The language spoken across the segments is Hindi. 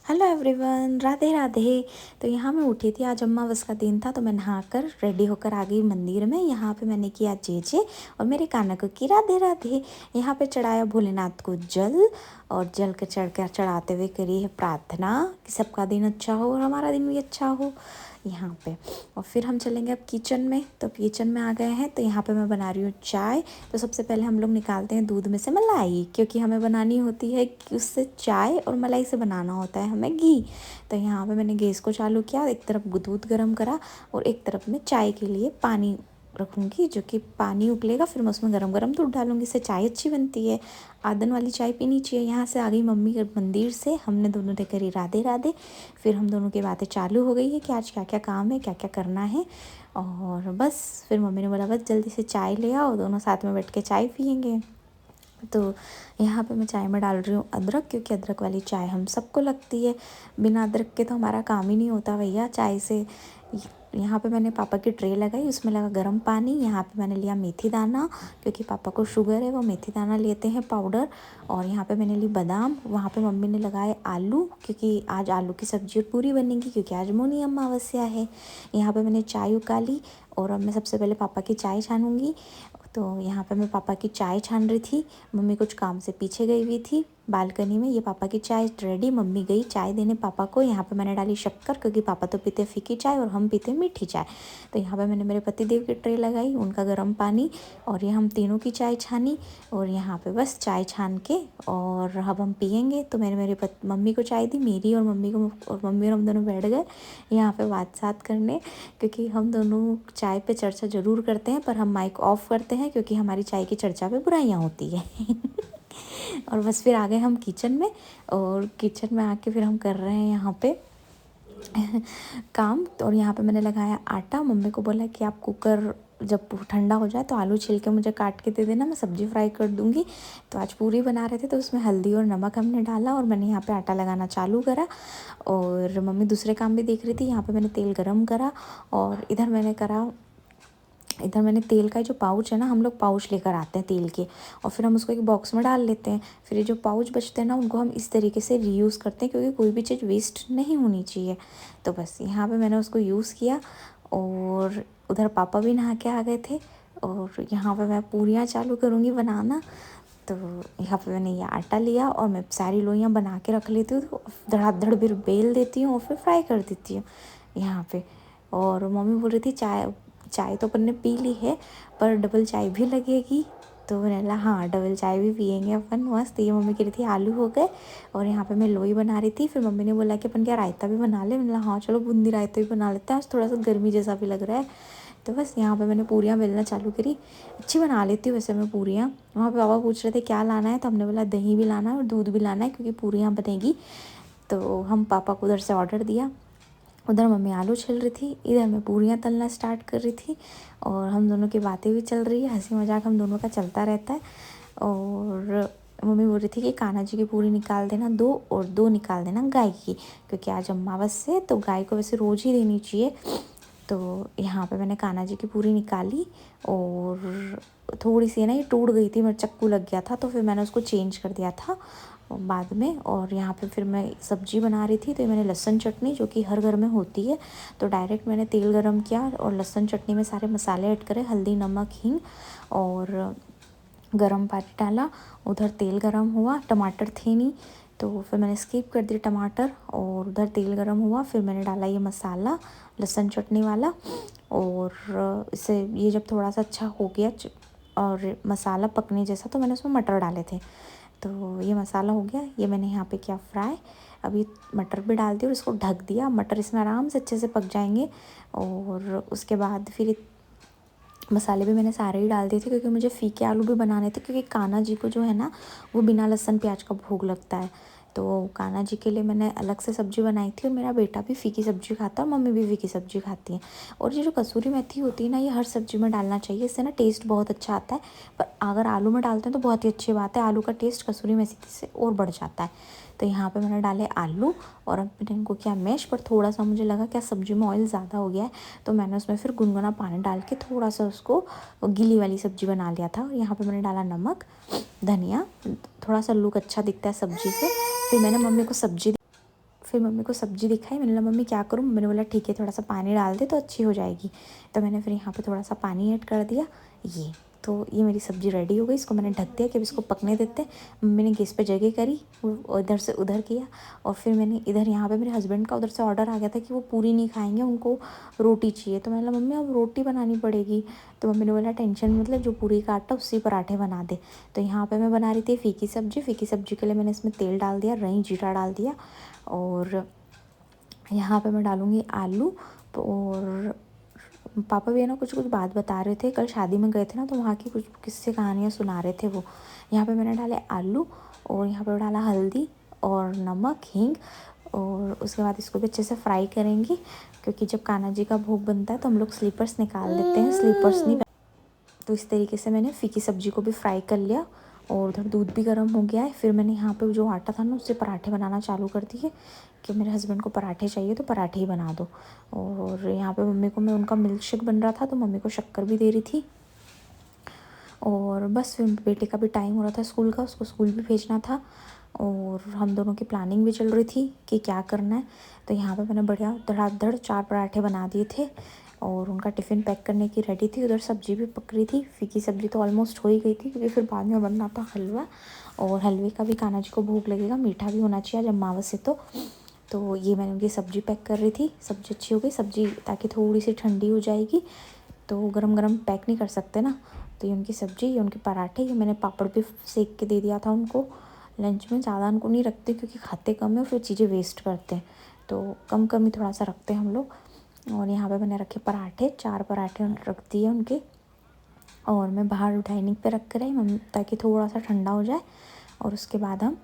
Hello everyone, Radhe Radhe. तो यहाँ मैं उठी थी, आज अमावस का दिन था, तो मैं नहाकर रेडी होकर आ गई मंदिर में। यहाँ पे मैंने किया जे और मेरे काना को की राधे राधे। यहाँ पे चढ़ाया भोलेनाथ को जल, और जल के चढ़ाते हुए करी है प्रार्थना कि सबका दिन अच्छा हो और हमारा दिन भी अच्छा हो यहाँ पे। और फिर हम चलेंगे अब किचन में। तो किचन में आ गए हैं, तो यहाँ पे मैं बना रही हूँ चाय। तो सबसे पहले हम लोग निकालते हैं दूध में से मलाई, क्योंकि हमें बनानी होती है कि उससे चाय, और मलाई से बनाना होता है हमें घी। तो यहाँ पे मैंने गैस को चालू किया, एक तरफ दूध गर्म करा और एक तरफ में चाय के लिए पानी रखूँगी, जो कि पानी उबलेगा, फिर मैं उसमें गरम गरम दूध डालूँगी, इससे चाय अच्छी बनती है। आदन वाली चाय पीनी चाहिए। यहाँ से आ गई मम्मी के मंदिर से, हमने दोनों ने करी राधे राधे। फिर हम दोनों की बातें चालू हो गई है कि आज क्या क्या काम है, क्या क्या करना है। और बस फिर मम्मी ने बोला बस जल्दी से चाय ले आओ, दोनों साथ में बैठ के चाय पियेंगे। तो यहाँ पे मैं चाय में डाल रही हूँ अदरक, क्योंकि अदरक वाली चाय हम सबको लगती है। बिना अदरक के तो हमारा काम ही नहीं होता भैया चाय से। यहाँ पे मैंने पापा की ट्रे लगाई, उसमें लगा गर्म पानी। यहाँ पे मैंने लिया मेथी दाना, क्योंकि पापा को शुगर है, वो मेथी दाना लेते हैं पाउडर। और यहाँ पे मैंने ली बादाम। वहाँ पे मम्मी ने लगाए आलू, क्योंकि आज आलू की सब्जी और पूरी बनेगी, क्योंकि आज मौनी अमावस्या है। यहाँ पे मैंने चाय उकाली, और अब मैं सबसे पहले पापा की चाय छानूंगी। तो यहाँ पे मैं पापा की चाय छान रही थी, मम्मी कुछ काम से पीछे गई हुई थी बालकनी में। ये पापा की चाय रेडी, मम्मी गई चाय देने पापा को। यहाँ पे मैंने डाली शक्कर, क्योंकि पापा तो पीते फीकी चाय और हम पीते मीठी चाय। तो यहाँ पे मैंने मेरे पति देव की ट्रे लगाई, उनका गर्म पानी, और ये हम तीनों की चाय छानी। और यहाँ पे बस चाय छान के और अब हम पियेंगे। तो मैंने मम्मी को चाय दी, मेरी और मम्मी को, और मम्मी और हम दोनों बैठ गए यहाँ पे बात सात करने, क्योंकि हम दोनों चाय पे चर्चा ज़रूर करते हैं, पर हम माइक ऑफ करते हैं, क्योंकि हमारी चाय की चर्चा पे बुराइयाँ होती है। और बस फिर आ गए हम किचन में, और किचन में आके फिर हम कर रहे हैं यहाँ पे काम। और यहाँ पे मैंने लगाया आटा। मम्मी को बोला कि आप कुकर जब ठंडा हो जाए तो आलू छील के मुझे काट के दे देना, मैं सब्ज़ी फ्राई कर दूँगी। तो आज पूरी बना रहे थे, तो उसमें हल्दी और नमक हमने डाला, और मैंने यहाँ पे आटा लगाना चालू करा। और मम्मी दूसरे काम भी देख रही थी। यहाँ पे मैंने तेल गरम करा, और इधर मैंने तेल का जो पाउच है ना, हम लोग पाउच लेकर आते हैं तेल के, और फिर हम उसको एक बॉक्स में डाल लेते हैं। फिर ये जो पाउच बचते हैं ना, उनको हम इस तरीके से रीयूज़ करते हैं, क्योंकि कोई भी चीज़ वेस्ट नहीं होनी चाहिए। तो बस यहाँ पे मैंने उसको यूज़ किया। और उधर पापा भी नहा के आ गए थे, और यहाँ पे मैं पूरियाँ चालू करूँगी बनाना। तो यहाँ पे मैंने ये आटा लिया, और मैं सारी लोइयाँ बना के रख लेती हूँ, तो धड़ाधड़ फिर बेल देती हूँ और फिर फ्राई कर देती हूँ यहाँ पे। और मम्मी बोल रही थी चाय चाय तो अपन ने पी ली है, पर डबल चाय भी लगेगी। तो मैंने बोला हाँ, डबल चाय भी पियेंगे अपन मस्त। ये मम्मी कह रही थी आलू हो गए, और यहाँ पे मैं लोई बना रही थी। फिर मम्मी ने बोला कि अपन क्या रायता भी बना ले। मैंने बोला हाँ चलो, बूंदी रायता भी बना लेते हैं, आज थोड़ा सा गर्मी जैसा भी लग रहा है। तो बस यहाँ पे मैंने पूरियाँ बेलना चालू करी। अच्छी बना लेती हूँ वैसे मैं पूरियाँ। वहाँ पे पापा पूछ रहे थे क्या लाना है, तो हमने बोला दही भी लाना है और दूध भी लाना है, क्योंकि पूरियाँ बनेगी। तो हम पापा को उधर से ऑर्डर दिया, उधर मम्मी आलू छील रही थी, इधर मैं पूरियाँ तलना स्टार्ट कर रही थी। और हम दोनों की बातें भी चल रही है, हंसी मजाक हम दोनों का चलता रहता है। और मम्मी बोल रही थी कि कान्हा जी की पूरी निकाल देना दो, और दो निकाल देना गाय की, क्योंकि आज अमावस है, तो गाय को वैसे रोज़ ही देनी चाहिए। तो यहाँ पे मैंने कान्हा जी की पूरी निकाली, और थोड़ी सी ना ये टूट गई थी, मेरा चक्कू लग गया था, तो फिर मैंने उसको चेंज कर दिया था बाद में। और यहाँ पे फिर मैं सब्जी बना रही थी, तो मैंने लहसुन चटनी, जो कि हर घर में होती है, तो डायरेक्ट मैंने तेल गरम किया और लहसुन चटनी में सारे मसाले ऐड करे, हल्दी नमक हींग, और गरम पानी डाला। उधर तेल गरम हुआ, टमाटर थे नहीं, तो फिर मैंने स्किप कर दिया टमाटर। और उधर तेल गरम हुआ, फिर मैंने डाला ये मसाला लहसुन चटनी वाला। और इससे ये जब थोड़ा सा अच्छा हो गया और मसाला पकने जैसा, तो मैंने उसमें मटर डाले थे। तो ये मसाला हो गया, ये मैंने यहाँ पे किया फ्राई। अब ये मटर भी डाल दिया और इसको ढक दिया। मटर इसमें आराम से अच्छे से पक जाएंगे। और उसके बाद फिर मसाले भी मैंने सारे ही डाल दिए थे, क्योंकि मुझे फीके आलू भी बनाने थे, क्योंकि कान्हा जी को जो है ना, वो बिना लहसुन प्याज का भोग लगता है। तो कान्हा जी के लिए मैंने अलग से सब्ज़ी बनाई थी, और मेरा बेटा भी फीकी सब्ज़ी खाता है और मम्मी भी फीकी सब्ज़ी खाती हैं। और ये जो कसूरी मेथी होती है ना, ये हर सब्ज़ी में डालना चाहिए, इससे ना टेस्ट बहुत अच्छा आता है। पर अगर आलू में डालते हैं तो बहुत ही अच्छी बात है, आलू का टेस्ट कसूरी मेथी से और बढ़ जाता है। तो यहाँ पे मैंने डाले आलू, और अब मैंने इनको किया मैश। पर थोड़ा सा मुझे लगा क्या सब्ज़ी में ऑयल ज़्यादा हो गया है, तो मैंने उसमें फिर गुनगुना पानी डाल के थोड़ा सा उसको गीली वाली सब्ज़ी बना लिया था। यहाँ पे मैंने डाला नमक, धनिया, थोड़ा सा लुक अच्छा दिखता है सब्ज़ी से। फिर मैंने मम्मी को फिर मम्मी को सब्ज़ी दिखाई, मैंने बोला मम्मी क्या करूँ, मम्मी ने बोला ठीक है थोड़ा सा पानी डाल दे तो अच्छी हो जाएगी। तो मैंने फिर यहाँ पे थोड़ा सा पानी ऐड कर दिया। ये मेरी सब्ज़ी रेडी हो गई। इसको मैंने ढक दिया कि अब इसको पकने देते हैं। मम्मी ने गैस पे जगह करी, वो इधर से उधर किया, और फिर मैंने इधर यहाँ पे मेरे हस्बैंड का उधर से ऑर्डर आ गया था कि वो पूरी नहीं खाएंगे, उनको रोटी चाहिए। तो मैंने बोला मम्मी अब रोटी बनानी पड़ेगी। तो मम्मी ने बोला टेंशन मतलब जो पूरी का आटा उससे पराठे बना दे। तो यहाँ पे मैं बना रही थी फीकी सब्ज़ी। फीकी सब्ज़ी के लिए मैंने इसमें तेल डाल दिया, रई जीरा डाल दिया, और यहाँ पे मैं डालूँगी आलू। और पापा भी है ना कुछ कुछ बात बता रहे थे, कल शादी में गए थे ना तो वहाँ की कुछ किस्से कहानियाँ सुना रहे थे वो। यहाँ पे मैंने डाले आलू, और यहाँ पे डाला हल्दी और नमक, हींग, और उसके बाद इसको भी अच्छे से फ्राई करेंगी, क्योंकि जब कान्हा जी का भोग बनता है तो हम लोग स्लीपर्स निकाल देते हैं, स्लीपर्स नहीं। तो इस तरीके से मैंने फीकी सब्ज़ी को भी फ्राई कर लिया, और उधर दूध भी गर्म हो गया है। फिर मैंने यहाँ पे जो आटा था ना उससे पराठे बनाना चालू कर दिए कि मेरे हस्बैंड को पराठे चाहिए तो पराठे ही बना दो। और यहाँ पे मम्मी को, मैं उनका मिल्क शेक बन रहा था तो मम्मी को शक्कर भी दे रही थी। और बस फिर बेटे का भी टाइम हो रहा था स्कूल का, उसको स्कूल भी भेजना था, और हम दोनों की प्लानिंग भी चल रही थी कि क्या करना है। तो यहाँ पे मैंने बढ़िया धड़ाधड़ 4 पराठे बना दिए थे, और उनका टिफ़िन पैक करने की रेडी थी। उधर सब्ज़ी भी पक रही थी, फीकी सब्ज़ी तो ऑलमोस्ट हो ही गई थी, क्योंकि फिर बाद में बनना था हलवा, और हलवे का भी कान्हा जी को भोग लगेगा, मीठा भी होना चाहिए आज अमावस से। तो ये मैंने उनकी सब्ज़ी पैक कर रही थी। सब्ज़ी अच्छी हो गई, सब्ज़ी ताकि थोड़ी सी ठंडी हो जाएगी तो गरम गरम पैक नहीं कर सकते ना। तो ये उनकी सब्ज़ी, ये उनके पराठे, ये मैंने पापड़ भी सेक के दे दिया था उनको लंच में। ज़्यादा उनको नहीं रखते क्योंकि खाते कम है, फिर चीज़ें वेस्ट करते हैं, तो कम कम ही थोड़ा सा रखते हैं हम लोग। और यहाँ पे मैंने रखे पराठे, 4 पराठे रख दिए उनके, और मैं बाहर डाइनिंग पे रख कर आई मम्मी, ताकि थोड़ा सा ठंडा हो जाए। और उसके बाद हम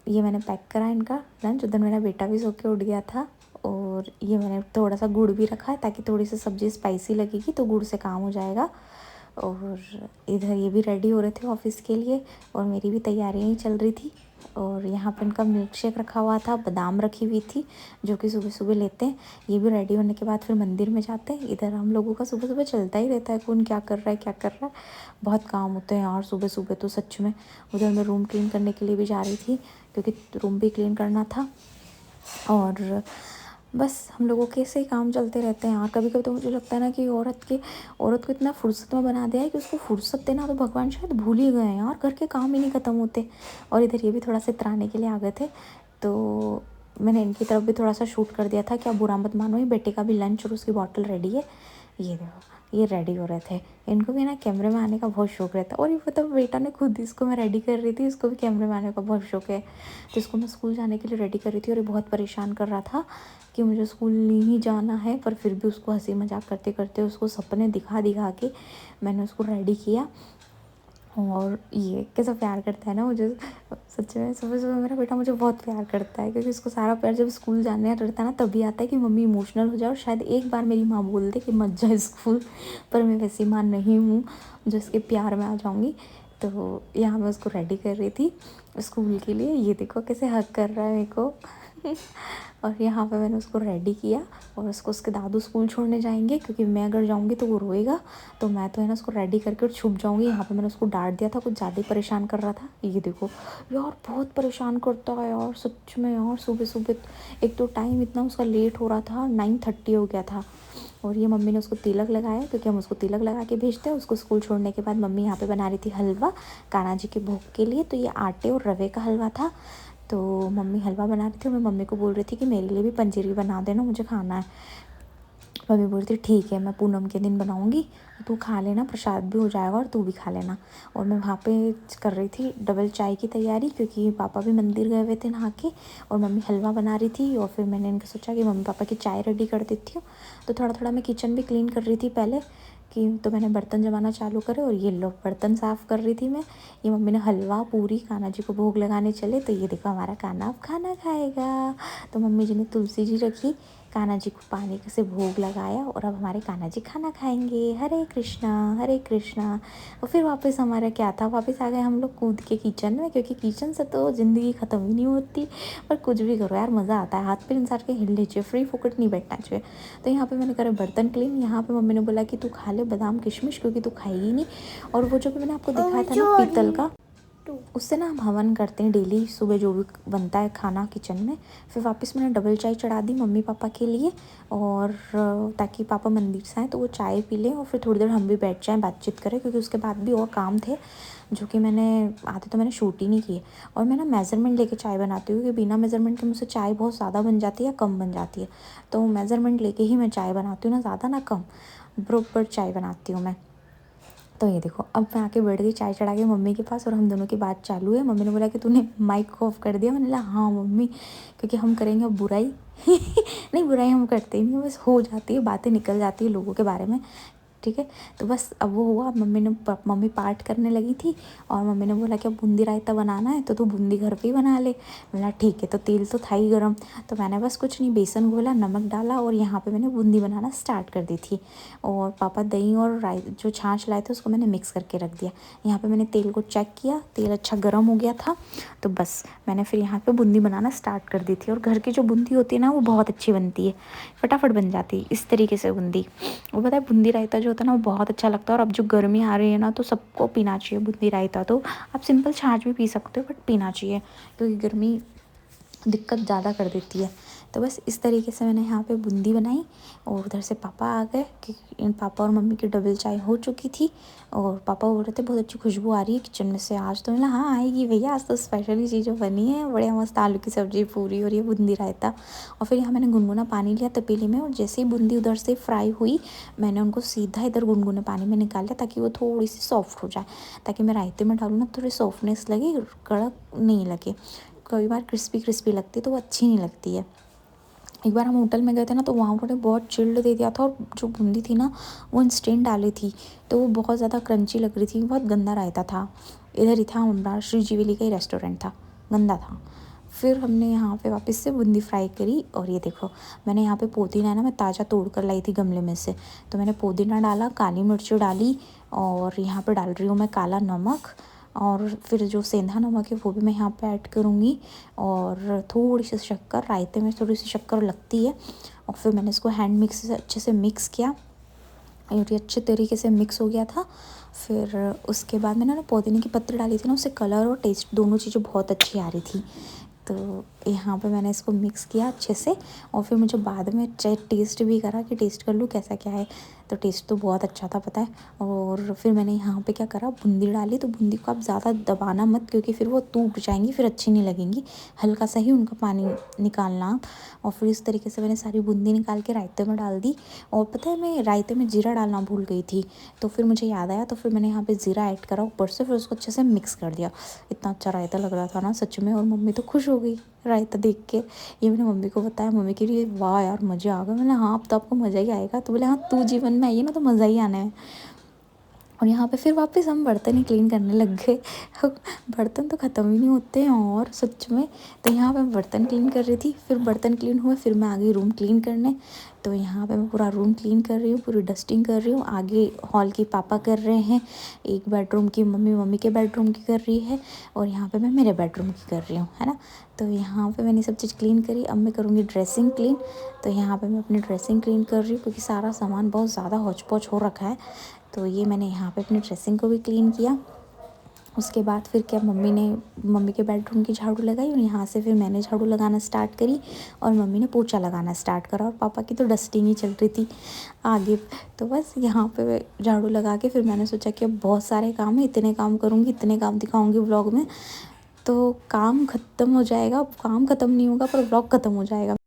ये मैंने पैक करा इनका लंच। उधर मेरा बेटा भी सो के उठ गया था, और ये मैंने थोड़ा सा गुड़ भी रखा है ताकि थोड़ी सी सब्ज़ी स्पाइसी लगेगी तो गुड़ से काम हो जाएगा। और इधर ये भी रेडी हो रहे थे ऑफ़िस के लिए, और मेरी भी तैयारियां ही चल रही थी। और यहाँ पर इनका मिल्क शेक रखा हुआ था, बादाम रखी हुई थी जो कि सुबह सुबह लेते हैं। ये भी रेडी होने के बाद फिर मंदिर में जाते हैं। इधर हम लोगों का सुबह सुबह चलता ही रहता है, कौन क्या कर रहा है क्या कर रहा है, बहुत काम होते हैं यार सुबह सुबह तो सच में। उधर मैं रूम क्लीन करने के लिए भी जा रही थी, क्योंकि रूम भी क्लीन करना था। और बस हम लोगों के ऐसे ही काम चलते रहते हैं यार। कभी कभी तो मुझे लगता है ना कि औरत को इतना फुर्सत में बना दिया है कि उसको फुर्सत देना तो भगवान शायद भूल ही गए हैं यार, घर के काम ही नहीं ख़त्म होते। और इधर ये भी थोड़ा सा इतराने के लिए आ गए थे, तो मैंने इनकी तरफ भी थोड़ा सा शूट कर दिया था। क्या बुरा मत मानो, ये बेटे का भी लंच और उसकी बॉटल रेडी है। ये देखो ये रेडी हो रहे थे, इनको भी ना कैमरे में आने का बहुत शौक रहता है। और ये मतलब बेटा ने खुद, इसको मैं रेडी कर रही थी, इसको भी कैमरे में आने का बहुत शौक है। तो इसको मैं स्कूल जाने के लिए रेडी कर रही थी, और ये बहुत परेशान कर रहा था कि मुझे स्कूल नहीं जाना है, पर फिर भी उसको हंसी मजाक करते करते उसको सपने दिखा दिखा के मैंने उसको रेडी किया। और ये कैसा प्यार करता है ना मुझे, सच में सुबह सुबह मेरा बेटा मुझे बहुत प्यार करता है, क्योंकि उसको सारा प्यार जब स्कूल जाने रहता है ना तभी आता है कि मम्मी इमोशनल हो जाए। और शायद एक बार मेरी माँ बोल दे कि मत जा स्कूल, पर मैं वैसी माँ नहीं हूँ जो इसके प्यार में आ जाऊँगी। तो यहाँ मैं उसको रेडी कर रही थी स्कूल के लिए। ये देखो कैसे हग कर रहा है मेरे को और यहाँ पे मैंने उसको रेडी किया, और उसको उसके दादू स्कूल छोड़ने जाएंगे, क्योंकि मैं अगर जाऊँगी तो वो रोएगा। तो मैं तो है ना उसको रेडी करके और छुप जाऊँगी। यहाँ पे मैंने उसको डांट दिया था, कुछ ज़्यादा ही परेशान कर रहा था। ये देखो यार बहुत परेशान करता है यार सच में यार। सुबह सुबह एक तो टाइम इतना उसका लेट हो रहा था, 9:30 हो गया था। और ये मम्मी ने उसको तिलक लगाया, क्योंकि हम उसको तिलक लगा के भेजते हैं। उसको स्कूल छोड़ने के बाद मम्मी यहाँ पे बना रही थी हलवा कान्हा जी के भोग के लिए। तो ये आटे और रवे का हलवा था। तो मम्मी हलवा बना रही थी, और मैं मम्मी को बोल रही थी कि मेरे लिए भी पंजीरी बना देना, मुझे खाना है। मम्मी बोल रही थी ठीक है मैं पूनम के दिन बनाऊँगी, तू खा लेना, प्रसाद भी हो जाएगा और तू भी खा लेना। और मैं वहाँ पे कर रही थी डबल चाय की तैयारी, क्योंकि पापा भी मंदिर गए हुए थे नहा के, और मम्मी हलवा बना रही थी। और फिर मैंने इनको सोचा कि मम्मी पापा की चाय रेडी कर देती हूँ। तो थोड़ा थोड़ा मैं किचन भी क्लीन कर रही थी पहले कि, तो मैंने बर्तन जमाना चालू करे, और ये लो बर्तन साफ़ कर रही थी मैं। ये मम्मी ने हलवा पूरी कान्हा जी को भोग लगाने चले, तो ये देखो हमारा कान्हा अब खाना खाएगा। तो मम्मी जी ने तुलसी जी रखी, कान्हा जी को पानी से भोग लगाया, और अब हमारे कान्हा जी खाना खाएंगे। हरे कृष्णा हरे कृष्णा। और फिर वापस हमारा क्या था, वापस आ गए हम लोग कूद के किचन में, क्योंकि किचन से तो ज़िंदगी ख़त्म ही नहीं होती। पर कुछ भी करो यार मज़ा आता है, हाथ पैर इंसान के हिलने चाहिए, फ्री फोकट नहीं बैठना चाहिए। तो यहाँ पे मैंने करे बर्तन क्लीन। यहाँ पे मम्मी ने बोला कि तू खा ले बादाम किशमिश, क्योंकि तू खाएगी नहीं। और वो जो भी मैंने आपको दिखाया था ना पीतल का, उससे ना हम हवन करते हैं डेली सुबह जो भी बनता है खाना किचन में। फिर वापस मैंने डबल चाय चढ़ा दी मम्मी पापा के लिए, और ताकि पापा मंदिर से आएँ तो वो चाय पी लें और फिर थोड़ी देर हम भी बैठ जाएँ बातचीत करें, क्योंकि उसके बाद भी और काम थे जो कि मैंने आधे तो मैंने शूट ही नहीं किए। और मैं ना मेज़रमेंट लेके चाय बनाती हूँ, क्योंकि बिना मेज़रमेंट के मुझसे चाय बहुत ज़्यादा बन जाती है या कम बन जाती है। तो मेज़रमेंट लेके ही मैं चाय बनाती हूँ, ना ज़्यादा ना कम, बराबर चाय बनाती हूँ मैं। तो ये देखो अब मैं आके बैठ गई चाय चढ़ा के मम्मी के पास, और हम दोनों की बात चालू है। मम्मी ने बोला कि तूने माइक ऑफ कर दिया। मैंने बोला हाँ मम्मी, क्योंकि हम करेंगे अब बुराई नहीं, बुराई हम करते ही नहीं, बस हो जाती है, बातें निकल जाती है लोगों के बारे में, ठीक है। तो बस अब वो हुआ, मम्मी पाठ करने लगी थी, और मम्मी ने बोला कि अब बूंदी रायता बनाना है तो तू बूंदी घर पे ही बना ले। बोला ठीक है। तो तेल तो था ही गरम, तो मैंने बस कुछ नहीं, बेसन घोला, नमक डाला, और यहाँ पे मैंने बूंदी बनाना स्टार्ट कर दी थी। और पापा दही और जो छाछ लाए थे उसको मैंने मिक्स करके रख दिया। यहाँ पे मैंने तेल को चेक किया, तेल अच्छा गर्म हो गया था, तो बस मैंने फिर यहाँ पे बूंदी बनाना स्टार्ट कर दी थी। और घर की जो बूंदी होती है ना वो बहुत अच्छी बनती है, फटाफट बन जाती है इस तरीके से बूंदी। वो पता है बूंदी रायता जो होता है ना वो बहुत अच्छा लगता है। और अब जो गर्मी आ रही है ना तो सबको पीना चाहिए बूंदी रायता। तो आप सिंपल छाछ भी पी सकते हो, बट पीना चाहिए, क्योंकि गर्मी दिक्कत ज़्यादा कर देती है। तो बस इस तरीके से मैंने यहाँ पे बूंदी बनाई, और उधर से पापा आ गए, क्योंकि पापा और मम्मी की डबल चाय हो चुकी थी। और पापा बोल रहे थे बहुत अच्छी खुशबू आ रही है किचन में से आज। तो मैंने हाँ आएगी भैया, आज तो स्पेशली चीज़ें बनी है, बढ़िया मस्त आलू की सब्ज़ी, पूरी और ये बूंदी रायता। और फिर यहाँ मैंने गुनगुना पानी लिया तपेली में, और जैसे ही बूंदी उधर से फ्राई हुई मैंने उनको सीधा इधर गुनगुने पानी में निकाल लिया, ताकि वो थोड़ी सी सॉफ्ट हो जाए, ताकि मैं रायते में डालूँ ना थोड़ी सॉफ्टनेस लगे, कड़क नहीं लगे। कई बार क्रिस्पी क्रिस्पी लगती है तो वो अच्छी नहीं लगती है। एक बार हम होटल में गए थे ना तो वहाँ उन्होंने बहुत चिल्ड दे दिया था, और जो बूंदी थी ना वो इंस्टेंट डाली थी, तो वो बहुत ज़्यादा क्रंची लग रही थी, बहुत गंदा रायता था। इधर ही था हमारा श्री जीवेली का ही रेस्टोरेंट था, गंदा था। फिर हमने यहाँ पे वापस से बूंदी फ्राई करी, और ये देखो मैंने यहाँ पे पुदीना है ना मैं ताज़ा तोड़ कर लाई थी गमले में से, तो मैंने पुदीना डाला, काली मिर्च डाली, और यहाँ पे डाल रही हूँ मैं काला नमक, और फिर जो सेंधा नमक है वो भी मैं यहाँ पे ऐड करूँगी, और थोड़ी सी शक्कर, रायते में थोड़ी सी शक्कर लगती है। और फिर मैंने इसको हैंड मिक्स से अच्छे से मिक्स किया, और ये अच्छे तरीके से मिक्स हो गया था। फिर उसके बाद मैंने ना पुदीने की पत्ती डाली थी ना, उससे कलर और टेस्ट दोनों चीज़ें बहुत अच्छी आ रही थी। तो यहाँ पे मैंने इसको मिक्स किया अच्छे से, और फिर मुझे बाद में टेस्ट भी करा कि टेस्ट कर लूँ कैसा क्या है, तो टेस्ट तो बहुत अच्छा था पता है। और फिर मैंने यहाँ पे क्या करा, बूंदी डाली, तो बूंदी को आप ज़्यादा दबाना मत, क्योंकि फिर वो टूट जाएंगी, फिर अच्छी नहीं लगेंगी, हल्का सा ही उनका पानी निकालना। और फिर इस तरीके से मैंने सारी बूंदी निकाल के रायते में डाल दी। और पता है मैं रायते में जीरा डालना भूल गई थी, तो फिर मुझे याद आया, तो फिर मैंने यहाँ पे ज़ीरा ऐड करा ऊपर से, फिर उसको अच्छे से मिक्स कर दिया। इतना अच्छा रायता लग रहा था ना सच में, और मम्मी तो खुश हो गई रायता देख के। ये मैंने मम्मी को बताया, मम्मी कह रही है वाह यार मज़ा आ गया। मैंने हाँ अब तो आपको मज़ा ही आएगा। तो बोले हाँ तू जीवन में आई है ना तो मज़ा ही आना है। और यहाँ पे फिर वापस हम बर्तन ही क्लीन करने लग गए बर्तन तो ख़त्म ही नहीं होते हैं और सच में। तो यहाँ पे मैं बर्तन क्लीन कर रही थी, फिर बर्तन क्लीन हुए, फिर मैं आ गई रूम क्लीन करने। तो यहाँ पे मैं पूरा रूम क्लीन कर रही हूँ, पूरी डस्टिंग कर रही हूँ। आगे हॉल की पापा कर रहे हैं, एक बेडरूम की मम्मी मम्मी के बेडरूम की कर रही है, और यहाँ पे मैं मेरे बेडरूम की कर रही हूँ, है ना। तो यहाँ पे मैंने सब चीज़ क्लीन करी। अब मैं करूँगी ड्रेसिंग क्लीन। तो यहाँ पे मैं अपनी ड्रेसिंग क्लीन कर रही हूँ, क्योंकि सारा सामान बहुत ज़्यादा हौच पौच हो रखा है। तो ये मैंने यहाँ पे अपनी ड्रेसिंग को भी क्लीन किया। उसके बाद फिर क्या, मम्मी के बेडरूम की झाड़ू लगाई, और यहाँ से फिर मैंने झाड़ू लगाना स्टार्ट करी, और मम्मी ने पोछा लगाना स्टार्ट करा, और पापा की तो डस्टिंग ही चल रही थी आगे। तो बस यहाँ पे झाड़ू लगा के फिर मैंने सोचा कि अब बहुत सारे काम है, इतने काम करूँगी, इतने काम दिखाऊँगी व्लॉग में, तो काम ख़त्म हो जाएगा। काम ख़त्म नहीं होगा पर व्लॉग ख़त्म हो जाएगा।